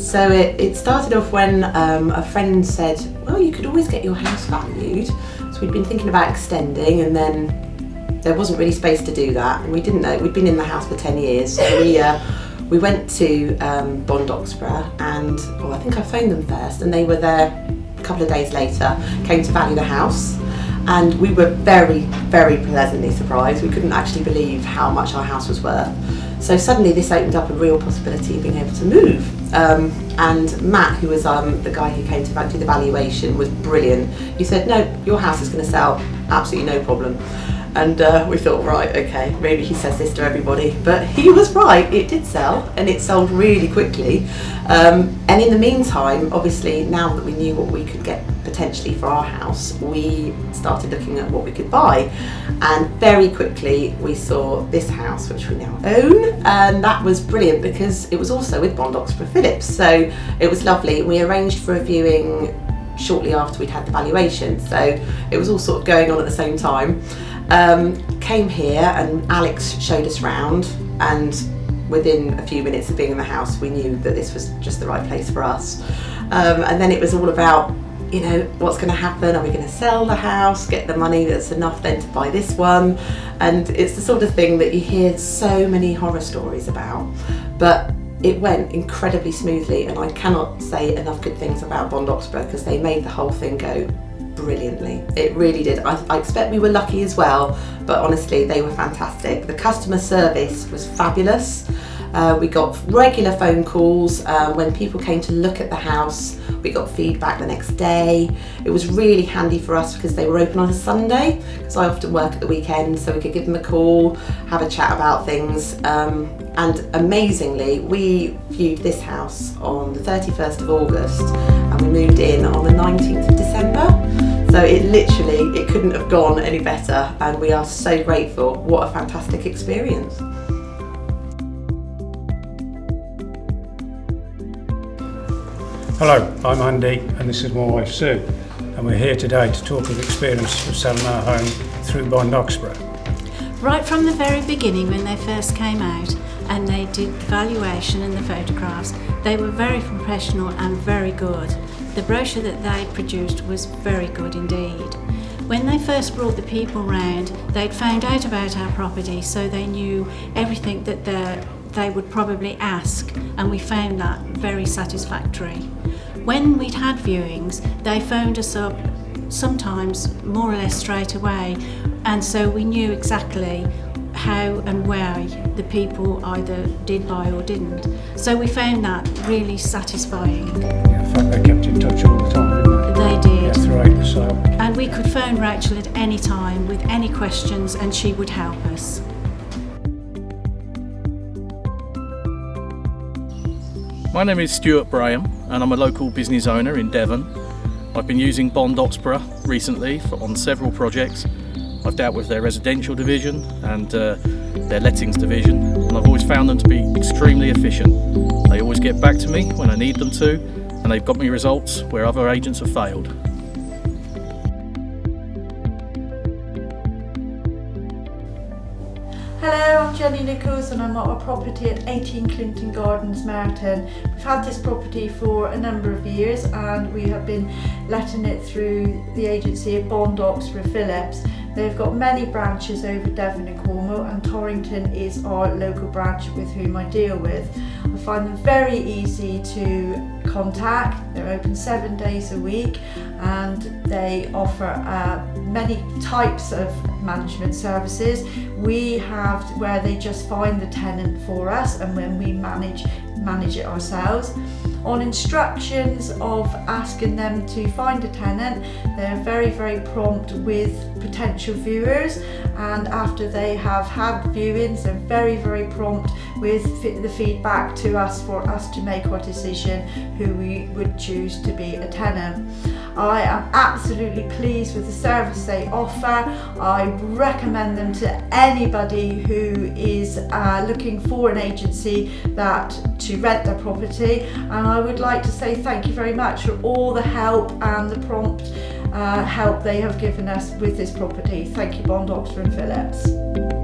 So it started off when a friend said, well, you could always get your house valued. So we'd been thinking about extending, and then there wasn't really space to do that, and we didn't know. We'd been in the house for 10 years, so we went to Bond Oxborough, and I think I phoned them first, and they were there a couple of days later, came to value the house, and we were very, very pleasantly surprised. We couldn't actually believe how much our house was worth. So suddenly this opened up a real possibility of being able to move. And Matt, who was the guy who came to do the valuation, was brilliant. He said, no, your house is going to sell, absolutely no problem. And we thought, right, okay, maybe he says this to everybody, but he was right, it did sell, and it sold really quickly. And in the meantime, obviously, now that we knew what we could get potentially for our house, we started looking at what we could buy. And very quickly, we saw this house, which we now own, and that was brilliant because it was also with Bond Oxborough Phillips, so it was lovely. We arranged for a viewing shortly after we'd had the valuation, so it was all sort of going on at the same time. Came here and Alex showed us round, and within a few minutes of being in the house we knew that this was just the right place for us. And then it was all about, you know, what's going to happen? Are we going to sell the house, get the money that's enough then to buy this one? And it's the sort of thing that you hear so many horror stories about, but it went incredibly smoothly, and I cannot say enough good things about Bond Oxborough because they made the whole thing go brilliantly. It really did. I expect we were lucky as well, but honestly they were fantastic. The customer service was fabulous. We got regular phone calls when people came to look at the house. We got feedback the next day. It was really handy for us because they were open on a Sunday, because I often work at the weekend, so we could give them a call, have a chat about things. And amazingly, we viewed this house on the 31st of August and we moved in on the 19th of December. So it couldn't have gone any better, and we are so grateful. What a fantastic experience. Hello, I'm Andy and this is my wife Sue, and we're here today to talk of experience of selling our home through Bond Oxborough. Right from the very beginning, when they first came out and they did the valuation and the photographs, they were very professional and very good. The brochure that they produced was very good indeed. When they first brought the people round, they'd found out about our property, so they knew everything that they would probably ask, and we found that very satisfactory. When we'd had viewings, they phoned us up sometimes more or less straight away, and so we knew exactly how and where the people either did buy or didn't. So we found that really satisfying. Yeah, in fact, they kept in touch all the time, didn't they? They did. Yeah, throughout the sale. And we could phone Rachel at any time with any questions and she would help us. My name is Stuart Braham and I'm a local business owner in Devon. I've been using Bond Oxborough recently on several projects. I've dealt with their residential division and their lettings division, and I've always found them to be extremely efficient. They always get back to me when I need them to, and they've got me results where other agents have failed. Hello, I'm Jenny Nichols and I'm at our property at 18 Clinton Gardens, Merton. We've had this property for a number of years and we have been letting it through the agency of Bond Oxborough Phillips. They've got many branches over Devon and Cornwall, and Torrington is our local branch with whom I deal with. I find them very easy to contact. They're open 7 days a week and they offer many types of management services. We have where they just find the tenant for us, and when we manage it ourselves. On instructions of asking them to find a tenant, they're very, very prompt with potential viewers, and after they have had viewings, they're very, very prompt with the feedback to us for us to make our decision who we would choose to be a tenant. I am absolutely pleased with the service they offer. I recommend them to anybody who is looking for an agency to rent their property, and I would like to say thank you very much for all the help and the prompt help they have given us with this property. Thank you, Bond Oxborough Phillips.